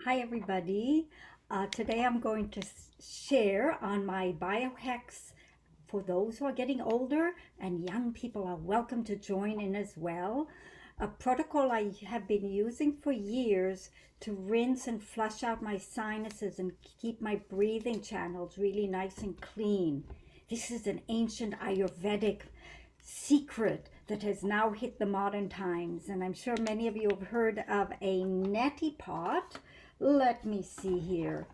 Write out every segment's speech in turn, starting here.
Hi, everybody. Today I'm going to share on my biohacks for those who are getting older, and young people are welcome to join in as well. A protocol I have been using for years to rinse and flush out my sinuses and keep my breathing channels really nice and clean. This is an ancient Ayurvedic secret that has now hit the modern times, and I'm sure many of you have heard of a neti pot. Let me see here.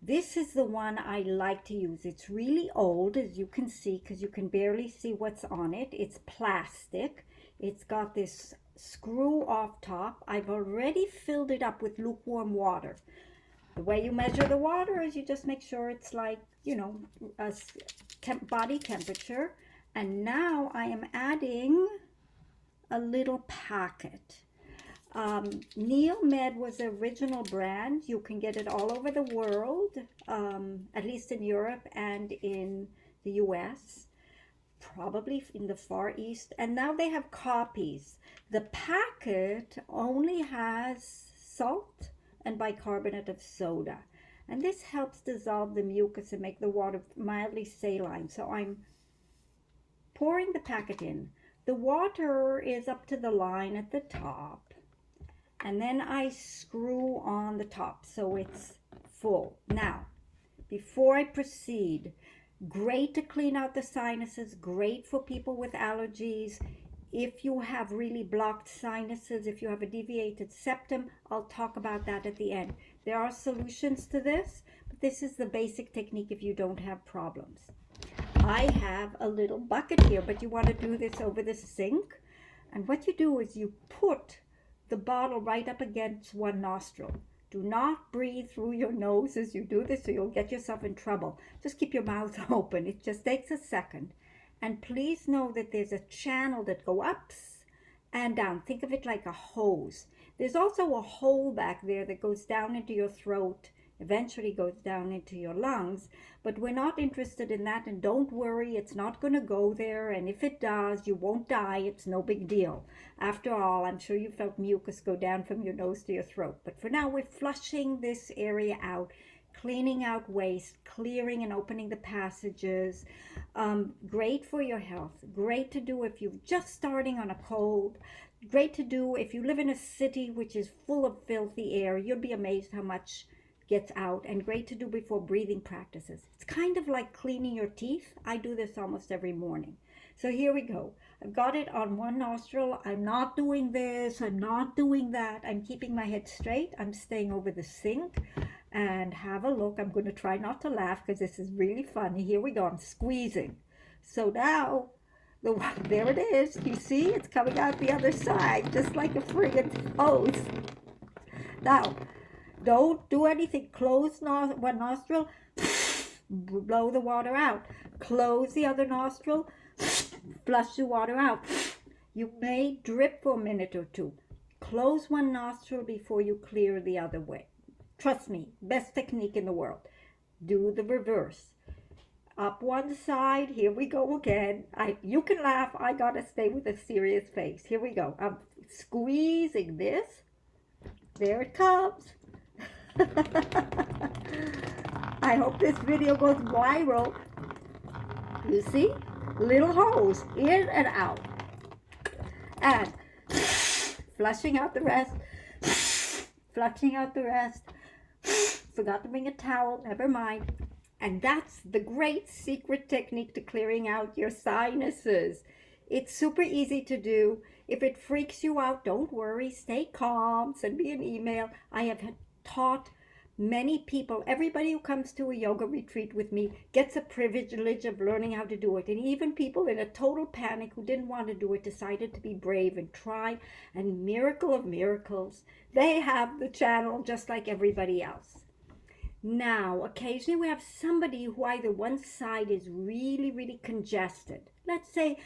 This is the one I like to use. It's really old, as you can see, because you can barely see what's on it. It's plastic. It's got this screw off top. I've already filled it up with lukewarm water. The way you measure the water is you just make sure it's like, a body temperature. And now I am adding a little packet. Neil Med was the original brand. You can get it all over the world, at least in Europe and in the US, probably in the Far East. And now they have copies. The packet only has salt and bicarbonate of soda. And this helps dissolve the mucus and make the water mildly saline. So I'm pouring the packet in. The water is up to the line at the top. And then I screw on the top so it's full. Now, before I proceed, great to clean out the sinuses, great for people with allergies. If you have really blocked sinuses, if you have a deviated septum, I'll talk about that at the end. There are solutions to this, but this is the basic technique if you don't have problems. I have a little bucket here, but you want to do this over the sink. And what you do is you put the bottle right up against one nostril. Do not breathe through your nose as you do this, or you'll get yourself in trouble. Just keep your mouth open. It just takes a second. And please know that there's a channel that goes up and down. Think of it like a hose. There's also a hole back there that goes down into your throat, eventually goes down into your lungs, but we're not interested in that. And don't worry, it's not going to go there, and if it does, you won't die. It's no big deal. After all, I'm sure you felt mucus go down from your nose to your throat, but for now we're flushing this area out, cleaning out waste, clearing and opening the passages. Great for your health, great to do if you're just starting on a cold, great to do if you live in a city which is full of filthy air. You'll be amazed how much gets out, and great to do before breathing practices. It's kind of like cleaning your teeth. I do this almost every morning. So here we go. I've got it on one nostril. I'm not doing this. I'm not doing that. I'm keeping my head straight. I'm staying over the sink. And have a look. I'm going to try not to laugh because this is really funny. Here we go. I'm squeezing. So now, there it is. You see? It's coming out the other side, just like a friggin' hose. Now, don't do anything. Close one nostril, blow the water out. Close the other nostril, flush the water out. You may drip for a minute or two. Close one nostril before you clear the other way. Trust me, best technique in the world. Do the reverse. Up one side, here we go again. You can laugh, I gotta stay with a serious face. Here we go. I'm squeezing this. There it comes. I hope this video goes viral. You see? Little hose in and out. And flushing out the rest. Flushing out the rest. Forgot to bring a towel, never mind. And that's the great secret technique to clearing out your sinuses. It's super easy to do. If it freaks you out, don't worry. Stay calm. Send me an email. I have taught many people. Everybody who comes to a yoga retreat with me gets a privilege of learning how to do it. And even people in a total panic who didn't want to do it decided to be brave and try. And miracle of miracles, they have the channel just like everybody else. Now, occasionally we have somebody who either one side is really, really congested. Let's say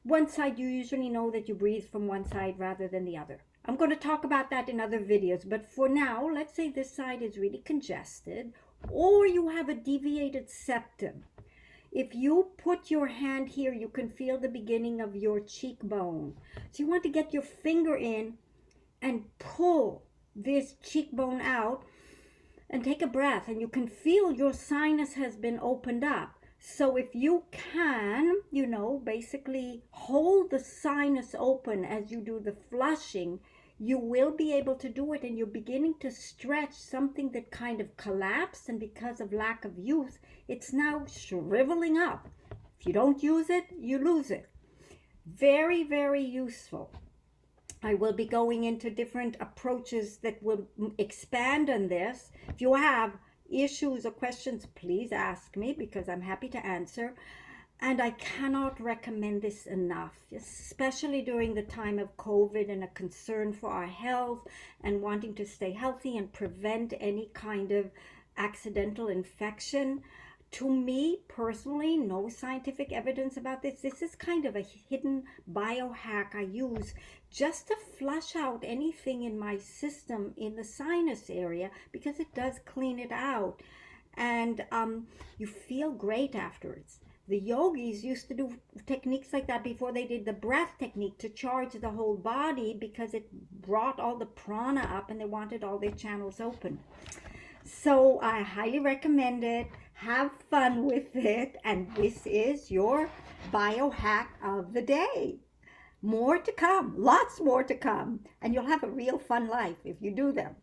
one side, you usually know that you breathe from one side rather than the other. I'm going to talk about that in other videos, but for now, let's say this side is really congested, or you have a deviated septum. If you put your hand here, you can feel the beginning of your cheekbone. So you want to get your finger in and pull this cheekbone out and take a breath, and you can feel your sinus has been opened up. So if you can, basically hold the sinus open as you do the flushing, you will be able to do it, and you're beginning to stretch something that kind of collapsed, and because of lack of use, it's now shriveling up. If you don't use it, you lose it. Very, very useful. I will be going into different approaches that will expand on this. If you have issues or questions, please ask me, because I'm happy to answer. And I cannot recommend this enough, especially during the time of COVID and a concern for our health and wanting to stay healthy and prevent any kind of accidental infection. To me personally, no scientific evidence about this. This is kind of a hidden biohack I use just to flush out anything in my system in the sinus area, because it does clean it out. And you feel great afterwards. The yogis used to do techniques like that before they did the breath technique to charge the whole body, because it brought all the prana up and they wanted all their channels open. So I highly recommend it. Have fun with it. And this is your biohack of the day. More to come, lots more to come. And you'll have a real fun life if you do them.